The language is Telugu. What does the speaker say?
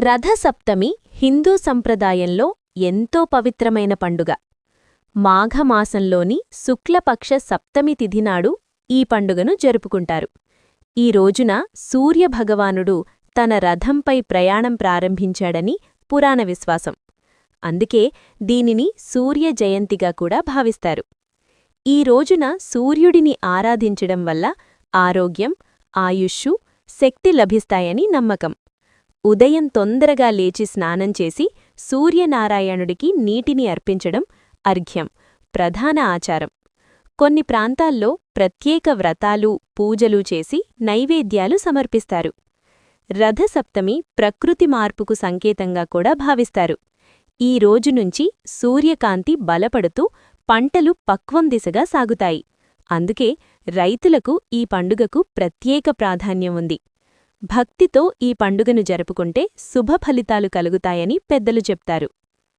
రథసప్తమి హిందూ సంప్రదాయంలో ఎంతో పవిత్రమైన పండుగ. మాఘమాసంలోని శుక్లపక్ష సప్తమి తిథినాడు ఈ పండుగను జరుపుకుంటారు. ఈ రోజున సూర్యభగవానుడు తన రథంపై ప్రయాణం ప్రారంభించాడని పురాణ విశ్వాసం. అందుకే దీనిని సూర్య జయంతిగా కూడా భావిస్తారు. ఈ రోజున సూర్యుడిని ఆరాధించడం వల్ల ఆరోగ్యం, ఆయుష్షు, శక్తి లభిస్తాయని నమ్మకం. ఉదయం తొందరగా లేచి స్నానం చేసి సూర్యనారాయణుడికి నీటిని అర్పించడం అర్ఘ్యం ప్రధాన ఆచారం. కొన్ని ప్రాంతాల్లో ప్రత్యేక వ్రతాలు, పూజలు చేసి నైవేద్యాలు సమర్పిస్తారు. రథసప్తమి ప్రకృతి మార్పుకు సంకేతంగా కూడా భావిస్తారు. ఈ రోజునుంచి సూర్యకాంతి బలపడుతూ పంటలు పక్వం దిశగా సాగుతాయి. అందుకే రైతులకు ఈ పండుగకు ప్రత్యేక ప్రాధాన్యం ఉంది. భక్తితో ఈ పండుగను జరుపుకుంటే శుభ ఫలితాలు కలుగుతాయని పెద్దలు చెప్తారు.